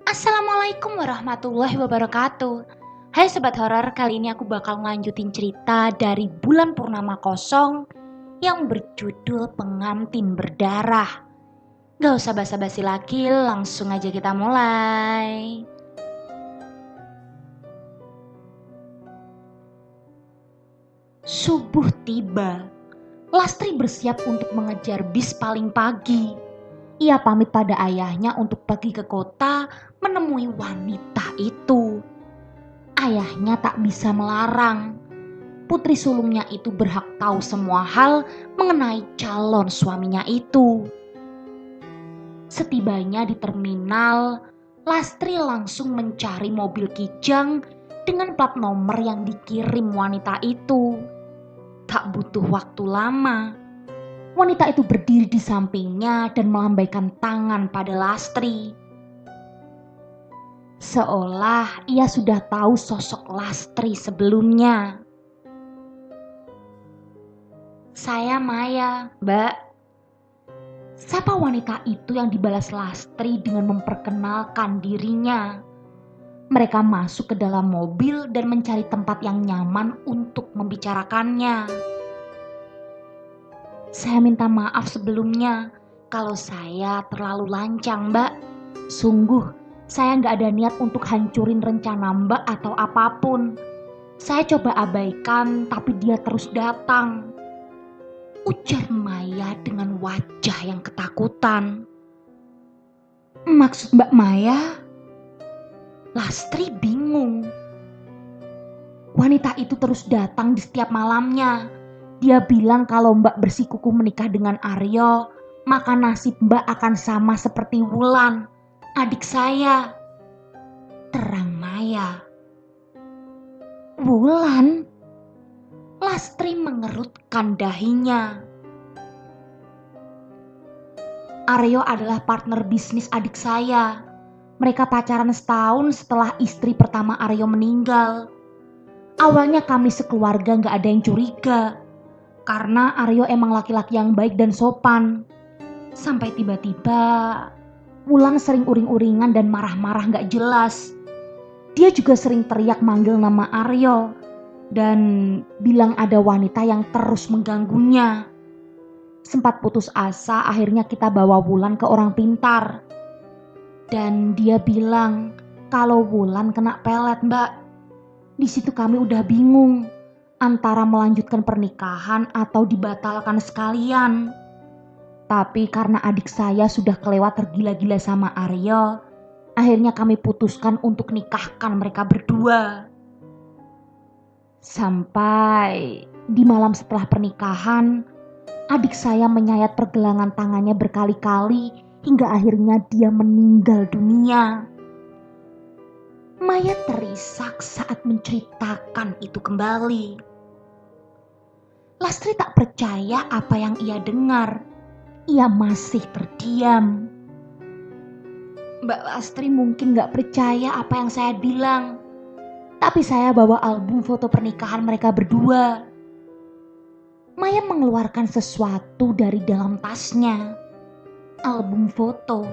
Assalamualaikum warahmatullahi wabarakatuh. Hai sobat horor, kali ini aku bakal ngelanjutin cerita dari Bulan Purnama Kosong yang berjudul Pengantin Berdarah. Gak usah basa-basi lagi, langsung aja kita mulai. Subuh tiba. Lastri bersiap untuk mengejar bis paling pagi. Ia pamit pada ayahnya untuk pergi ke kota menemui wanita itu. Ayahnya tak bisa melarang. Putri sulungnya itu berhak tahu semua hal mengenai calon suaminya itu. Setibanya di terminal, Lastri langsung mencari mobil Kijang dengan plat nomor yang dikirim wanita itu. Tak butuh waktu lama, wanita itu berdiri di sampingnya dan melambaikan tangan pada Lastri. Seolah ia sudah tahu sosok Lastri sebelumnya. "Saya Maya, Mbak." Sapa wanita itu yang dibalas Lastri dengan memperkenalkan dirinya. Mereka masuk ke dalam mobil dan mencari tempat yang nyaman untuk membicarakannya. "Saya minta maaf sebelumnya kalau saya terlalu lancang, Mbak. Sungguh, saya nggak ada niat untuk hancurin rencana Mbak atau apapun. Saya coba abaikan, tapi dia terus datang," ujar Maya dengan wajah yang ketakutan. "Maksud Mbak Maya?" Lastri bingung. Wanita itu terus datang di setiap malamnya. Dia bilang kalau Mbak bersikukuh menikah dengan Aryo, maka nasib Mbak akan sama seperti Wulan, adik saya, terang Maya. "Wulan?" Lastri mengerutkan dahinya. "Aryo adalah partner bisnis adik saya. Mereka pacaran setahun setelah istri pertama Aryo meninggal. Awalnya kami sekeluarga gak ada yang curiga, karena Aryo emang laki-laki yang baik dan sopan. Sampai tiba-tiba Wulan sering uring-uringan dan marah-marah gak jelas. Dia juga sering teriak manggil nama Aryo dan bilang ada wanita yang terus mengganggunya. Sempat putus asa, akhirnya kita bawa Wulan ke orang pintar. Dan dia bilang kalau Wulan kena pelet, Mbak. Di situ kami udah bingung antara melanjutkan pernikahan atau dibatalkan sekalian. Tapi karena adik saya sudah kelewat tergila-gila sama Aryo, akhirnya kami putuskan untuk nikahkan mereka berdua. Sampai di malam setelah pernikahan, adik saya menyayat pergelangan tangannya berkali-kali hingga akhirnya dia meninggal dunia." Maya terisak saat menceritakan itu kembali. Lastri tak percaya apa yang ia dengar. Ia masih terdiam. "Mbak Lastri mungkin gak percaya apa yang saya bilang, tapi saya bawa album foto pernikahan mereka berdua." Maya mengeluarkan sesuatu dari dalam tasnya. Album foto.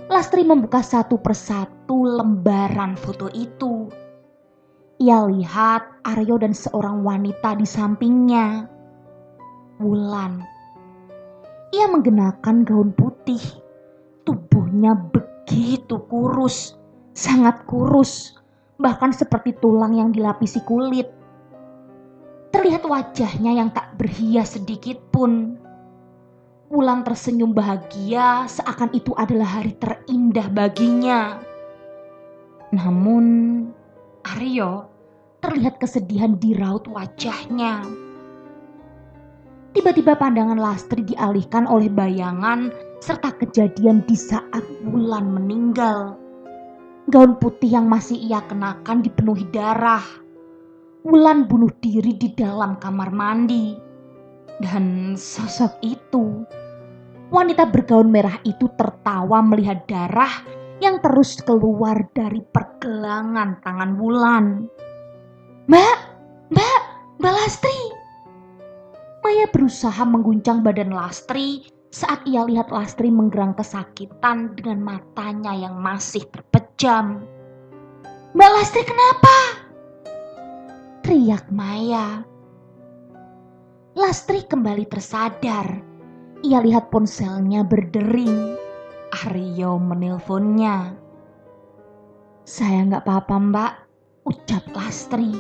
Lastri membuka satu persatu lembaran foto itu. Ia lihat Aryo dan seorang wanita di sampingnya, Wulan. Ia mengenakan gaun putih. Tubuhnya begitu kurus, sangat kurus, bahkan seperti tulang yang dilapisi kulit. Terlihat wajahnya yang tak berhias sedikit pun. Wulan tersenyum bahagia seakan itu adalah hari terindah baginya. Namun Aryo terlihat kesedihan di raut wajahnya. Tiba-tiba pandangan Lastri dialihkan oleh bayangan serta kejadian di saat Wulan meninggal. Gaun putih yang masih ia kenakan dipenuhi darah. Wulan bunuh diri di dalam kamar mandi. Dan sosok itu, wanita bergaun merah itu tertawa melihat darah yang terus keluar dari pergelangan tangan Wulan. Mbak Lastri." Maya berusaha mengguncang badan Lastri saat ia lihat Lastri menggerang kesakitan dengan matanya yang masih terpejam. "Mbak Lastri, kenapa?" teriak Maya. Lastri kembali tersadar. Ia lihat ponselnya berdering. Aryo menelponnya. "Saya nggak apa-apa, Mbak," ucap Lastri.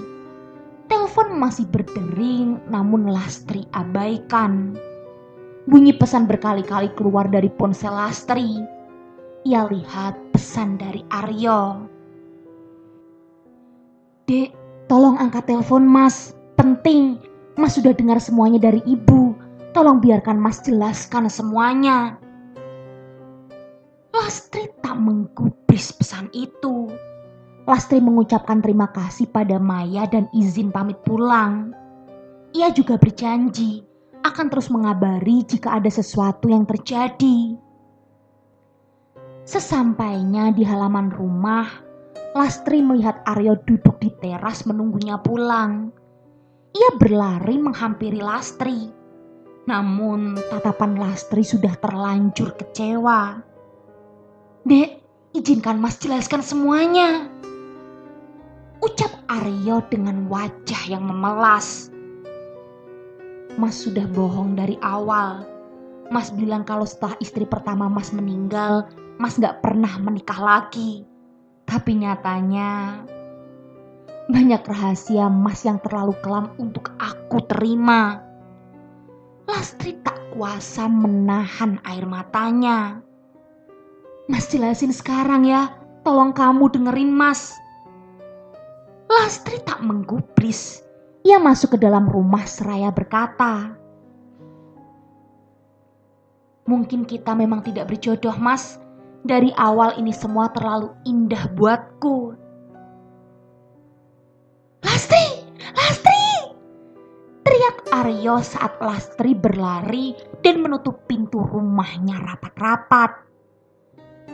Telepon masih berdering, namun Lastri abaikan. Bunyi pesan berkali-kali keluar dari ponsel Lastri. Ia lihat pesan dari Aryo. "Dek, tolong angkat telepon Mas, penting. Mas sudah dengar semuanya dari Ibu. Tolong biarkan Mas jelaskan semuanya." Lastri tak menggubris pesan itu. Lastri mengucapkan terima kasih pada Maya dan izin pamit pulang. Ia juga berjanji akan terus mengabari jika ada sesuatu yang terjadi. Sesampainya di halaman rumah, Lastri melihat Aryo duduk di teras menunggunya pulang. Ia berlari menghampiri Lastri. Namun tatapan Lastri sudah terlanjur kecewa. "Dek, izinkan Mas jelaskan semuanya," ucap Aryo dengan wajah yang memelas. "Mas sudah bohong dari awal. Mas bilang kalau setelah istri pertama Mas meninggal, Mas gak pernah menikah lagi. Tapi nyatanya banyak rahasia Mas yang terlalu kelam untuk aku terima." Lastri tak kuasa menahan air matanya. "Mas jelasin sekarang ya, tolong kamu dengerin Mas." Lastri tak menggubris. Ia masuk ke dalam rumah seraya berkata, "Mungkin kita memang tidak berjodoh, Mas. Dari awal ini semua terlalu indah buatku." "Lastri! Lastri!" teriak Aryo saat Lastri berlari dan menutup pintu rumahnya rapat-rapat.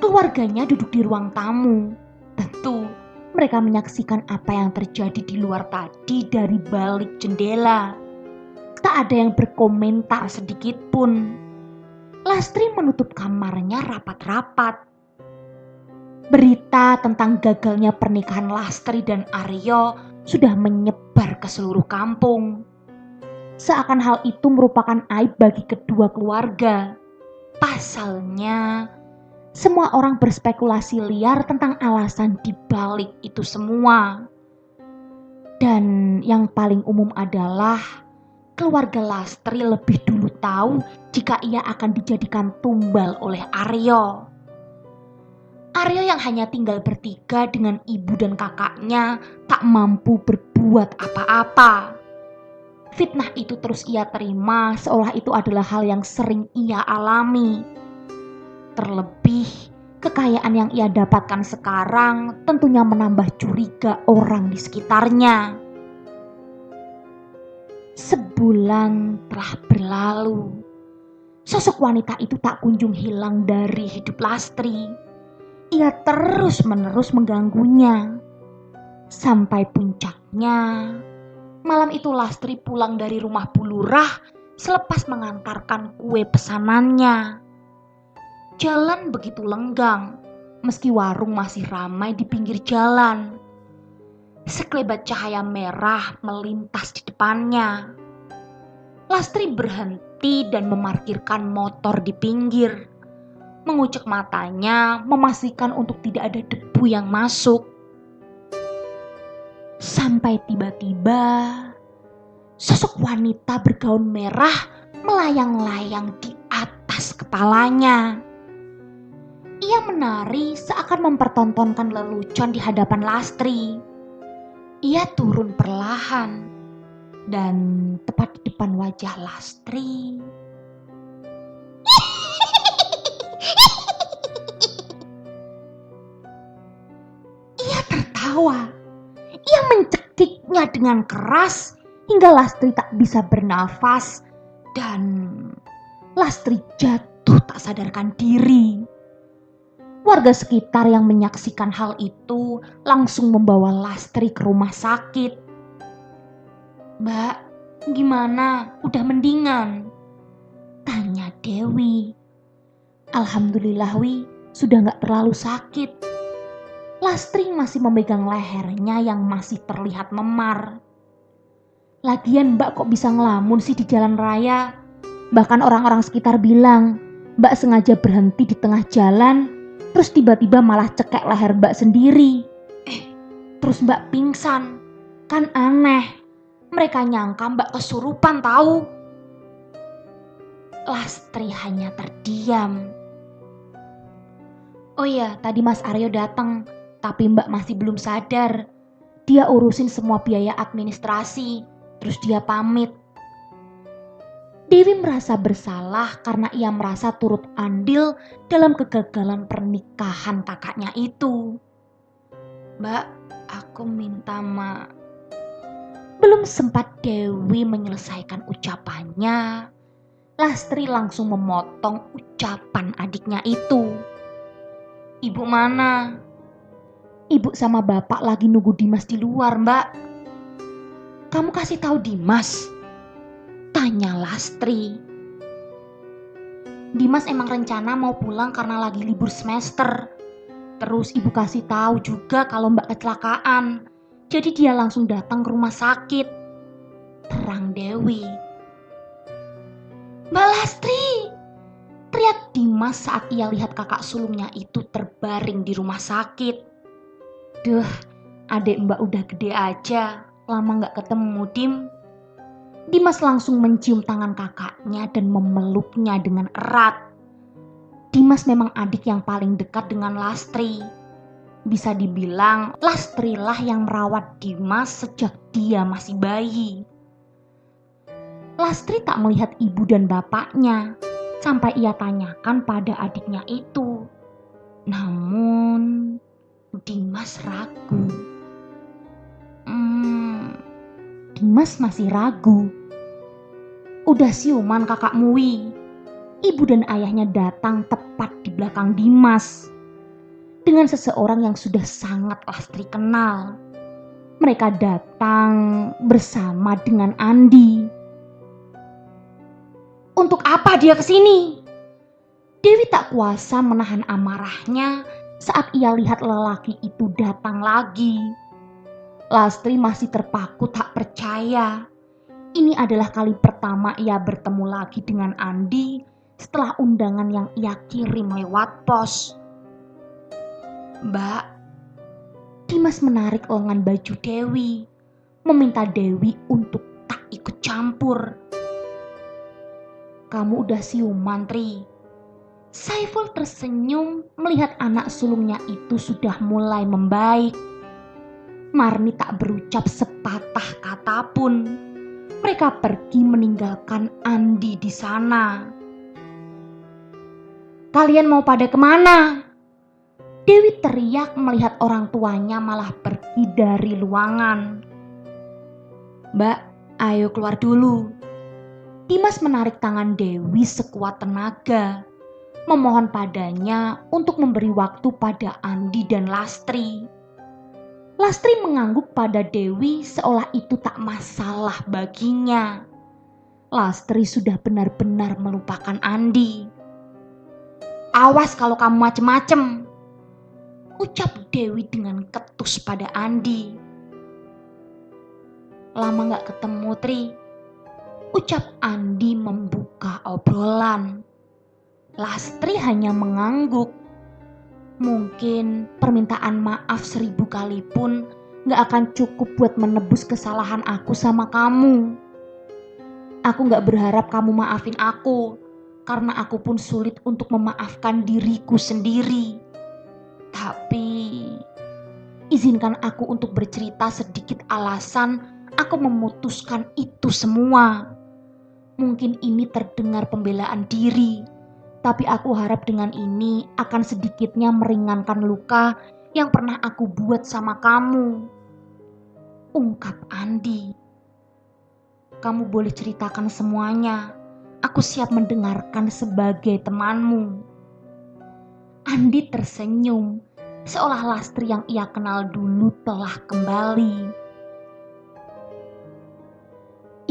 Keluarganya duduk di ruang tamu. Tentu mereka menyaksikan apa yang terjadi di luar tadi dari balik jendela. Tak ada yang berkomentar sedikit pun. Lastri menutup kamarnya rapat-rapat. Berita tentang gagalnya pernikahan Lastri dan Aryo sudah menyebar ke seluruh kampung. Seakan hal itu merupakan aib bagi kedua keluarga. Pasalnya, semua orang berspekulasi liar tentang alasan di balik itu semua. Dan yang paling umum adalah keluarga Lastri lebih dulu tahu jika ia akan dijadikan tumbal oleh Aryo. Aryo yang hanya tinggal bertiga dengan ibu dan kakaknya tak mampu berbuat apa-apa. Fitnah itu terus ia terima seolah itu adalah hal yang sering ia alami. Terlebih, kekayaan yang ia dapatkan sekarang tentunya menambah curiga orang di sekitarnya. Sebulan telah berlalu. Sosok wanita itu tak kunjung hilang dari hidup Lastri. Ia terus-menerus mengganggunya. Sampai puncaknya, malam itu Lastri pulang dari rumah Bu Lurah selepas mengantarkan kue pesanannya. Jalan begitu lenggang, meski warung masih ramai di pinggir jalan. Sekelebat cahaya merah melintas di depannya. Lastri berhenti dan memarkirkan motor di pinggir. Mengucek matanya, memastikan untuk tidak ada debu yang masuk. Sampai tiba-tiba, sosok wanita bergaun merah melayang-layang di atas kepalanya. Ia menari seakan mempertontonkan lelucon di hadapan Lastri. Ia turun perlahan dan tepat di depan wajah Lastri. Ia tertawa. Ia mencekiknya dengan keras hingga Lastri tak bisa bernafas dan Lastri jatuh tak sadarkan diri. Warga sekitar yang menyaksikan hal itu langsung membawa Lastri ke rumah sakit. "Mbak, gimana? Udah mendingan?" Tanya Dewi. Alhamdulillah Wi, sudah gak terlalu sakit. Lastri masih memegang lehernya yang masih terlihat memar. Lagian Mbak kok bisa ngelamun sih di jalan raya? Bahkan orang-orang sekitar bilang, Mbak sengaja berhenti di tengah jalan, terus tiba-tiba malah cekek leher Mbak sendiri. Terus Mbak pingsan. Kan aneh. Mereka nyangka Mbak kesurupan tahu. Lastri hanya terdiam. Oh iya, tadi Mas Aryo datang, tapi Mbak masih belum sadar. Dia urusin semua biaya administrasi, terus dia pamit. Dewi merasa bersalah karena ia merasa turut andil dalam kegagalan pernikahan kakaknya itu. Mbak, aku minta maaf. Belum sempat Dewi menyelesaikan ucapannya, Lastri langsung memotong ucapan adiknya itu. Ibu mana? Ibu sama bapak lagi nunggu Dimas di luar, Mbak. Kamu kasih tahu Dimas? Tanya Lastri. Dimas emang rencana mau pulang karena lagi libur semester. Terus ibu kasih tahu juga kalau Mbak kecelakaan. Jadi dia langsung datang ke rumah sakit. Terang Dewi. Mbak Lastri! Teriak Dimas saat ia lihat kakak sulungnya itu terbaring di rumah sakit. Duh, adik Mbak udah gede aja. Lama gak ketemu, Dim. Dimas langsung mencium tangan kakaknya dan memeluknya dengan erat. Dimas memang adik yang paling dekat dengan Lastri. Bisa dibilang Lastri lah yang merawat Dimas sejak dia masih bayi. Lastri tak melihat ibu dan bapaknya sampai ia tanyakan pada adiknya itu. Namun Dimas ragu. Dimas masih ragu. Udah siuman kakakmu Wi. Ibu dan ayahnya datang tepat di belakang Dimas. Dengan seseorang yang sudah sangat Lastri kenal. Mereka datang bersama dengan Andi. Untuk apa dia kesini? Dewi tak kuasa menahan amarahnya saat ia lihat lelaki itu datang lagi. Lastri masih terpaku tak percaya. Ini adalah kali pertama ia bertemu lagi dengan Andi setelah undangan yang ia kirim lewat pos. Mbak, Dimas menarik lengan baju Dewi, meminta Dewi untuk tak ikut campur. Kamu udah siuman, Tri. Saiful tersenyum melihat anak sulungnya itu sudah mulai membaik. Marni tak berucap sepatah kata pun. Mereka pergi meninggalkan Andi di sana. Kalian mau pada kemana? Dewi teriak melihat orang tuanya malah pergi dari ruangan. Mbak, ayo keluar dulu. Dimas menarik tangan Dewi sekuat tenaga, memohon padanya untuk memberi waktu pada Andi dan Lastri. Lastri mengangguk pada Dewi seolah itu tak masalah baginya. Lastri sudah benar-benar melupakan Andi. Awas kalau kamu macem-macem, ucap Dewi dengan ketus pada Andi. Lama gak ketemu, Tri, ucap Andi membuka obrolan. Lastri hanya mengangguk. Mungkin permintaan maaf 1000 kali pun gak akan cukup buat menebus kesalahan aku sama kamu. Aku gak berharap kamu maafin aku, karena aku pun sulit untuk memaafkan diriku sendiri. Tapi izinkan aku untuk bercerita sedikit alasan aku memutuskan itu semua. Mungkin ini terdengar pembelaan diri, tapi aku harap dengan ini akan sedikitnya meringankan luka yang pernah aku buat sama kamu. Ungkap Andi. Kamu boleh ceritakan semuanya. Aku siap mendengarkan sebagai temanmu. Andi tersenyum, seolah Lastri yang ia kenal dulu telah kembali.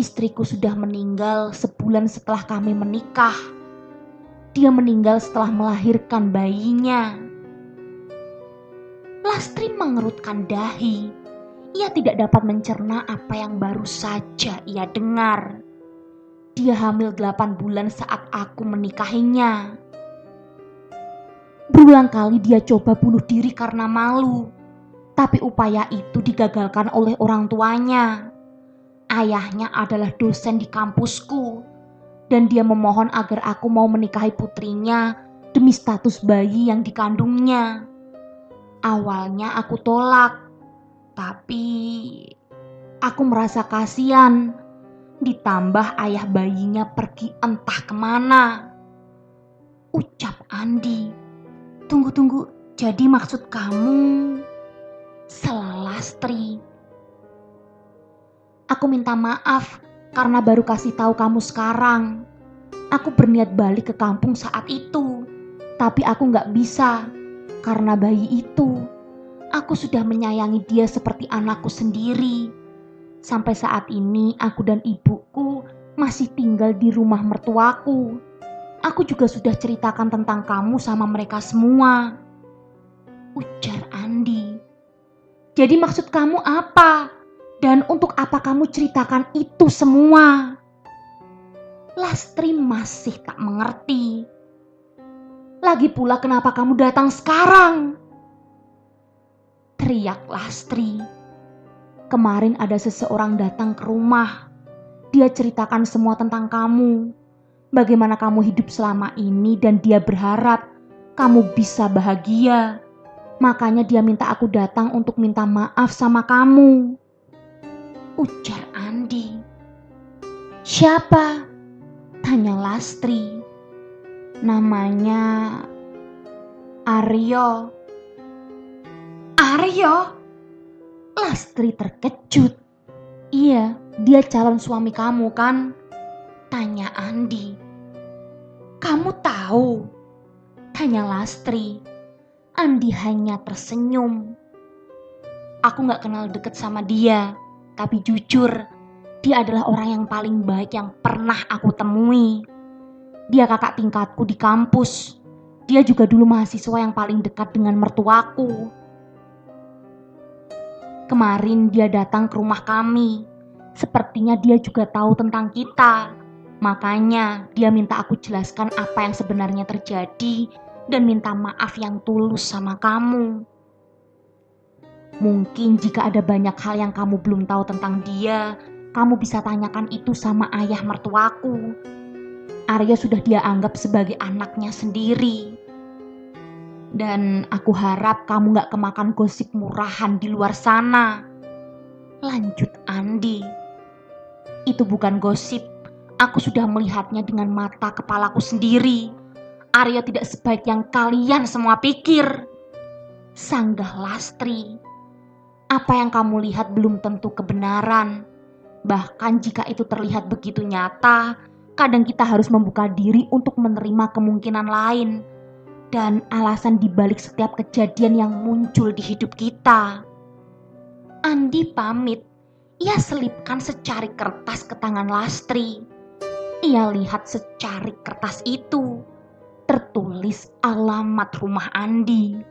Istri istriku sudah meninggal sebulan setelah kami menikah. Dia meninggal setelah melahirkan bayinya. Lastri mengerutkan dahi. Ia tidak dapat mencerna apa yang baru saja ia dengar. Dia hamil 8 bulan saat aku menikahinya. Berulang kali dia coba bunuh diri karena malu. Tapi upaya itu digagalkan oleh orang tuanya. Ayahnya adalah dosen di kampusku. Dan dia memohon agar aku mau menikahi putrinya demi status bayi yang dikandungnya. Awalnya aku tolak. Tapi aku merasa kasihan. Ditambah ayah bayinya pergi entah kemana. Ucap Andi. Tunggu, jadi maksud kamu? Sela Lastri. Aku minta maaf karena baru kasih tahu kamu sekarang. Aku berniat balik ke kampung saat itu. Tapi aku gak bisa karena bayi itu. Aku sudah menyayangi dia seperti anakku sendiri. Sampai saat ini aku dan ibuku masih tinggal di rumah mertuaku. Aku juga sudah ceritakan tentang kamu sama mereka semua. Ujar Andi. Jadi maksud kamu apa? Dan untuk apa kamu ceritakan itu semua? Lastri masih tak mengerti. Lagi pula kenapa kamu datang sekarang? Teriak Lastri. Kemarin ada seseorang datang ke rumah. Dia ceritakan semua tentang kamu. Bagaimana kamu hidup selama ini dan dia berharap kamu bisa bahagia. Makanya dia minta aku datang untuk minta maaf sama kamu. Ujar Andi. Siapa? Tanya Lastri. Namanya Aryo. Aryo? Lastri terkejut. Iya, dia calon suami kamu kan? Tanya Andi. Kamu tahu? Tanya Lastri. Andi hanya tersenyum. Aku gak kenal deket sama dia. Tapi jujur, dia adalah orang yang paling baik yang pernah aku temui. Dia kakak tingkatku di kampus. Dia juga dulu mahasiswa yang paling dekat dengan mertuaku. Kemarin dia datang ke rumah kami. Sepertinya dia juga tahu tentang kita. Makanya dia minta aku jelaskan apa yang sebenarnya terjadi dan minta maaf yang tulus sama kamu. Mungkin jika ada banyak hal yang kamu belum tahu tentang dia, kamu bisa tanyakan itu sama ayah mertuaku. Arya sudah dia anggap sebagai anaknya sendiri. Dan aku harap kamu gak kemakan gosip murahan di luar sana. Lanjut Andi. Itu bukan gosip. Aku sudah melihatnya dengan mata kepalaku sendiri. Arya tidak sebaik yang kalian semua pikir. Sanggah Lastri. Apa yang kamu lihat belum tentu kebenaran. Bahkan jika itu terlihat begitu nyata, kadang kita harus membuka diri untuk menerima kemungkinan lain dan alasan dibalik setiap kejadian yang muncul di hidup kita. Andi pamit. Ia selipkan secari kertas ke tangan Lastri. Ia lihat secari kertas itu. Tertulis alamat rumah Andi.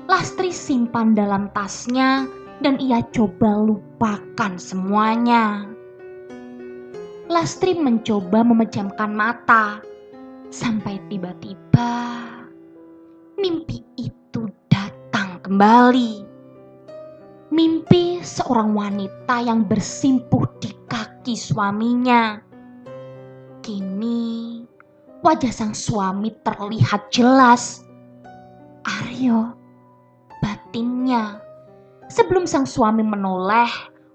Lastri simpan dalam tasnya dan ia coba lupakan semuanya. Lastri mencoba memejamkan mata sampai tiba-tiba mimpi itu datang kembali. Mimpi seorang wanita yang bersimpuh di kaki suaminya. Kini wajah sang suami terlihat jelas. Aryo, batinnya. Sebelum sang suami menoleh,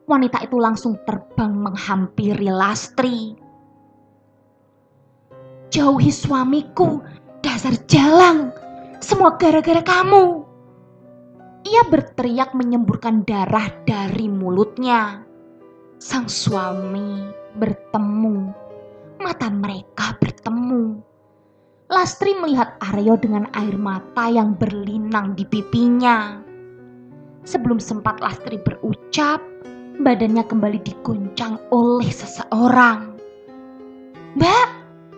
wanita itu langsung terbang menghampiri Lastri. Jauhi suamiku, dasar jalang. Semua gara-gara kamu. Ia berteriak menyemburkan darah dari mulutnya. Sang suami bertemu. Mata mereka bertemu. Lastri melihat Aryo dengan air mata yang berlinang di pipinya. Sebelum sempat Lastri berucap, badannya kembali diguncang oleh seseorang. "Mbak,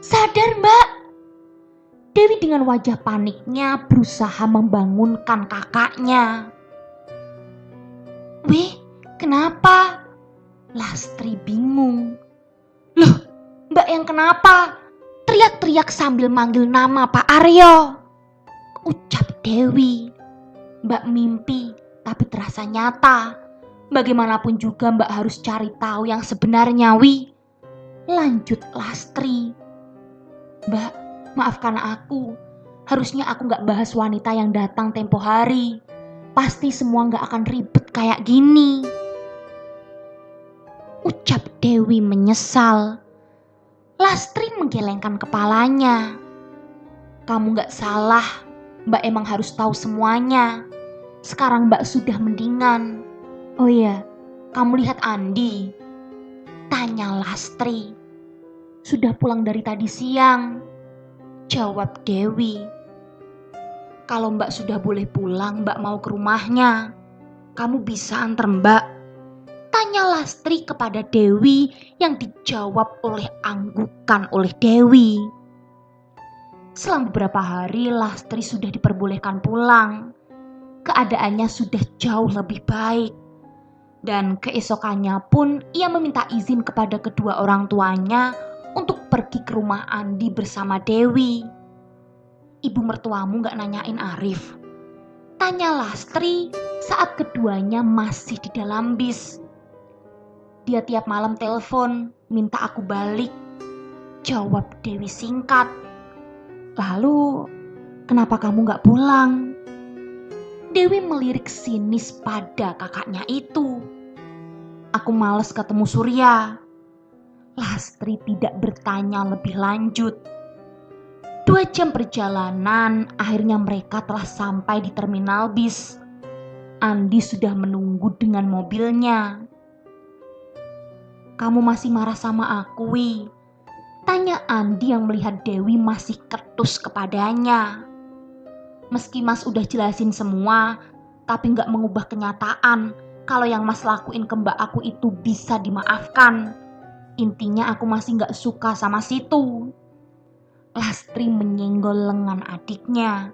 sadar Mbak!" Dewi dengan wajah paniknya berusaha membangunkan kakaknya. "Wih, kenapa?" Lastri bingung. "Loh, Mbak yang kenapa?" Teriak-teriak sambil manggil nama Pak Aryo. Ucap Dewi. "Mbak mimpi, tapi terasa nyata. Bagaimanapun juga Mbak harus cari tahu yang sebenarnya, Wi." Lanjut Lastri. "Mbak, maafkan aku. Harusnya aku gak bahas wanita yang datang tempo hari. Pasti semua gak akan ribet kayak gini." Ucap Dewi menyesal. Lastri menggelengkan kepalanya. "Kamu gak salah. Mbak emang harus tahu semuanya. Sekarang Mbak sudah mendingan. Oh iya, kamu lihat Andi?" Tanya Lastri. "Sudah pulang dari tadi siang," jawab Dewi. "Kalau Mbak sudah boleh pulang, Mbak mau ke rumahnya. Kamu bisa antar Mbak?" Tanya Lastri kepada Dewi yang dijawab oleh anggukan oleh Dewi. Selang beberapa hari Lastri sudah diperbolehkan pulang. Keadaannya sudah jauh lebih baik. Dan keesokannya pun ia meminta izin kepada kedua orang tuanya untuk pergi ke rumah Andi bersama Dewi. "Ibu mertuamu gak nanyain Arif?" Tanya Lastri saat keduanya masih di dalam bis. "Dia tiap malam telepon, minta aku balik," jawab Dewi singkat. "Lalu, kenapa kamu gak pulang?" Dewi melirik sinis pada kakaknya itu. "Aku males ketemu Surya." Lastri tidak bertanya lebih lanjut. 2 jam perjalanan, akhirnya mereka telah sampai di terminal bis. Andi sudah menunggu dengan mobilnya. "Kamu masih marah sama aku, Wi?" Tanya Andi yang melihat Dewi masih ketus kepadanya. "Meski Mas udah jelasin semua, tapi gak mengubah kenyataan kalau yang Mas lakuin ke Mbak aku itu bisa dimaafkan. Intinya aku masih gak suka sama situ." Lastri menyenggol lengan adiknya.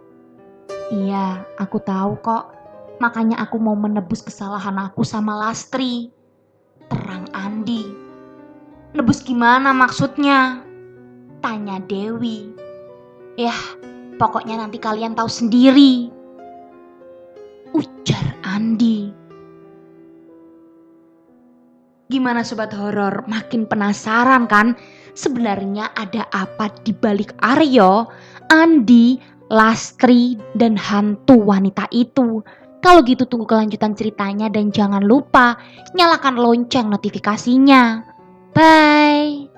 "Iya, aku tahu kok. Makanya aku mau menebus kesalahan aku sama Lastri," terang Andi. "Nebus gimana maksudnya?" Tanya Dewi. "Yah, pokoknya nanti kalian tahu sendiri," ujar Andi. Gimana sobat horor, makin penasaran kan? Sebenarnya ada apa di balik Aryo, Andi, Lastri, dan hantu wanita itu? Kalau gitu tunggu kelanjutan ceritanya dan jangan lupa nyalakan lonceng notifikasinya. Bye.